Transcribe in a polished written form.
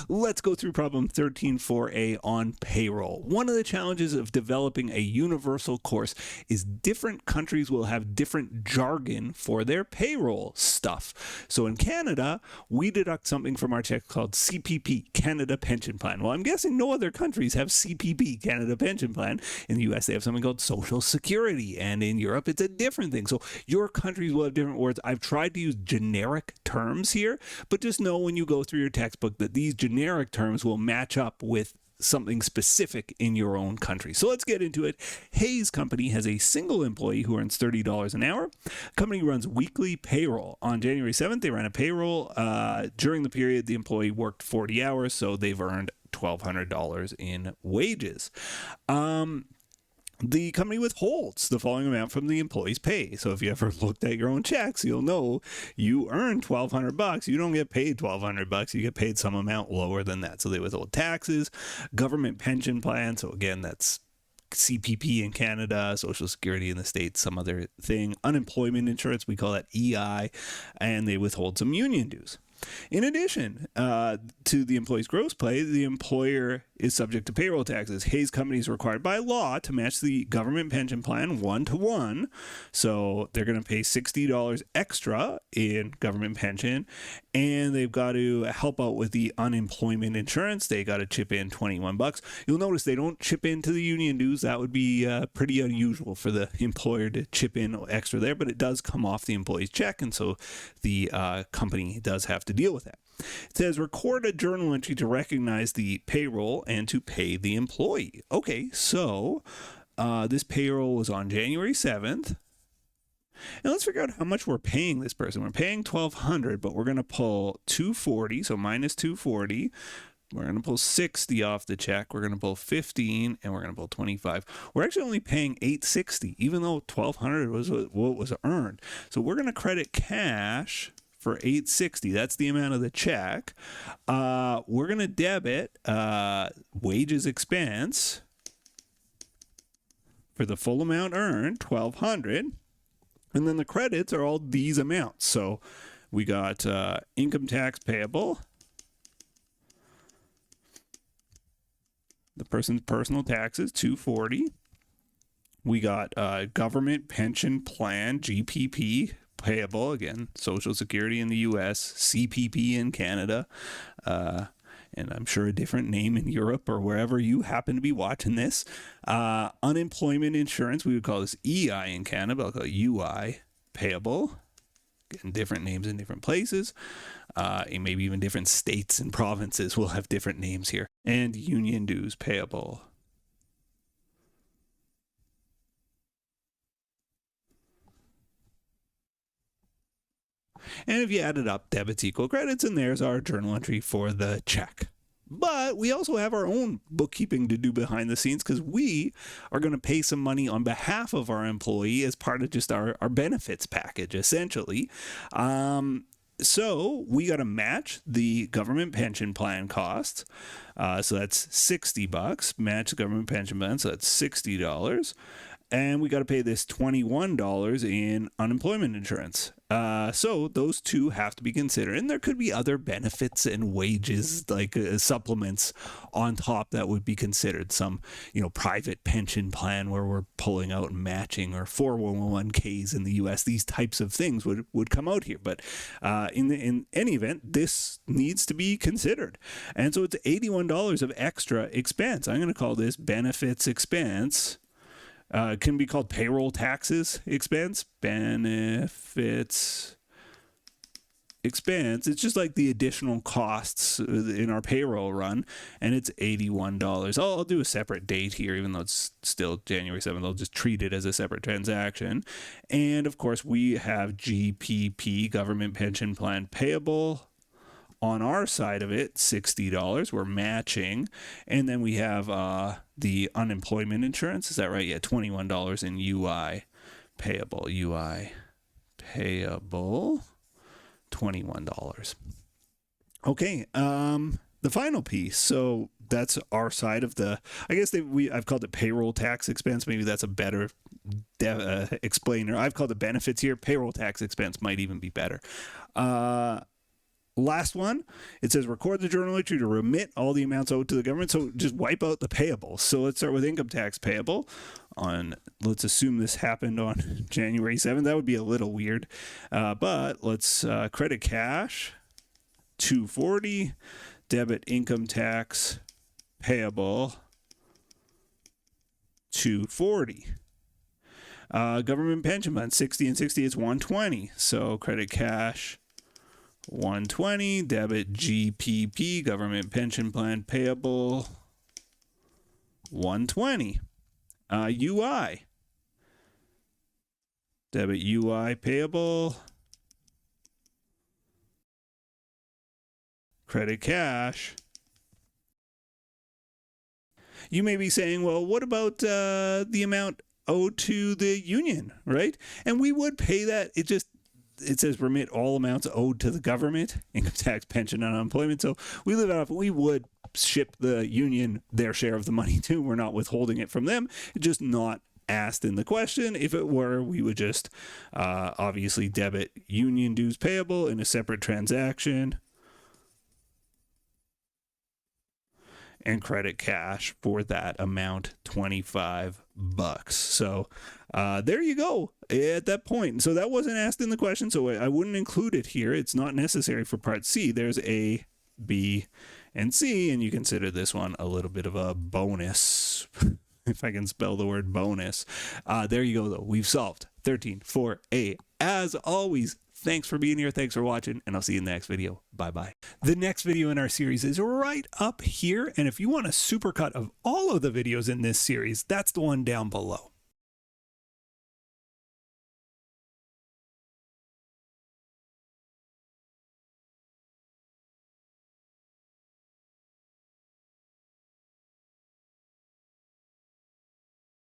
let's go through problem 13.4a on payroll. One of the challenges of developing a universal course is different countries will have different jargon for their payroll stuff. So in Canada, we deduct something from our check called CPP, Canada Pension Plan. Well, I'm guessing no other countries have CPP, Canada Pension Plan. In the US, they have something called Social Security, and in Europe, it's a different thing. So your countries will have different words. I've tried to use generic terms here, but just know when you go through your textbook that these generic terms will match up with something specific in your own country. So let's get into it. Hayes Company has a single employee who earns $30 an hour. Company runs weekly payroll. On January 7th, they ran a payroll. During the period, the employee worked 40 hours, so they've earned $1,200 in wages. The company withholds the following amount from the employee's pay. So if you ever looked at your own checks, you'll know you earn $1,200. You don't get paid $1,200. You get paid some amount lower than that. So they withhold taxes, government pension plan. So again, that's CPP in Canada, Social Security in the States, some other thing. Unemployment insurance, we call that EI, and they withhold some union dues. In addition to the employee's gross pay, the employer is subject to payroll taxes. Hayes Company is required by law to match the government pension plan 1-to-1. So they're going to pay $60 extra in government pension, and they've got to help out with the unemployment insurance. They got to chip in $21. You'll notice they don't chip into the union dues. That would be pretty unusual for the employer to chip in extra there, but it does come off the employee's check, and so the company does have to deal with that. It says record a journal entry to recognize the payroll and to pay the employee. Okay, so this payroll was on January 7th. And let's figure out how much we're paying this person. We're paying $1,200, but we're going to pull $240, so minus $240. We're going to pull 60 off the check. We're going to pull 15, and we're going to pull 25. We're actually only paying $860, even though $1,200 was what was earned. So we're going to credit cash for $860. That's the amount of the check. We're going to debit wages expense for the full amount earned, $1,200. And then the credits are all these amounts. So we got income tax payable, the person's personal taxes, $240. We got government pension plan, GPP, payable, again, Social Security in the US, CPP in Canada, and I'm sure a different name in Europe or wherever you happen to be watching this. Unemployment insurance, we would call this EI in Canada, but I'll call it UI, payable. Again, different names in different places. And maybe even different states and provinces will have different names here. And union dues payable. And if you add it up, debits equal credits, and there's our journal entry for the check. But we also have our own bookkeeping to do behind the scenes because we are going to pay some money on behalf of our employee as part of just our benefits package, essentially. So we got to match the government pension plan costs. So that's $60. Match the government pension plan, so that's $60. And we got to pay this $21 in unemployment insurance. So those two have to be considered. And there could be other benefits and wages, like supplements on top that would be considered. Some, private pension plan where we're pulling out and matching, or 401ks in the US. These types of things would come out here. But in any event, this needs to be considered. And so it's $81 of extra expense. I'm going to call this benefits expense. Can be called payroll taxes expense, benefits expense. It's just like the additional costs in our payroll run, and it's $81. I'll do a separate date here, even though it's still January 7th. I'll just treat it as a separate transaction. And of course, we have GPP, government pension plan payable. On our side of it, $60, we're matching. And then we have the unemployment insurance. Is that right? Yeah, $21 in UI payable. UI payable, $21. Okay, the final piece. So that's our side of the, I guess I've called it payroll tax expense. Maybe that's a better explainer. I've called it benefits here. Payroll tax expense might even be better. Last one, it says record the journal entry to remit all the amounts owed to the government. So just wipe out the payables. So let's start with income tax payable on, let's assume this happened on January 7th. That would be a little weird. But let's credit cash, 240, debit income tax payable, 240. Government pension fund, 60 and 60 is 120. So credit cash, 120, debit GPP, government pension plan payable, 120. UI, debit UI payable, credit cash. You may be saying, well, what about the amount owed to the union, right? And we would pay that. It says remit all amounts owed to the government, income tax, pension, and unemployment. So we live off, we would ship the union their share of the money too. We're not withholding it from them. It's just not asked in the question. If it were, we would just obviously debit union dues payable in a separate transaction and credit cash for that amount, $25. So there you go at that point. So that wasn't asked in the question, so I wouldn't include it here. It's not necessary for part C. There's A, B, and C, and you consider this one a little bit of a bonus, if I can spell the word bonus. There you go, though. We've solved 13-4A. As always, thanks for being here. Thanks for watching, and I'll see you in the next video. Bye-bye. The next video in our series is right up here, and if you want a supercut of all of the videos in this series, that's the one down below.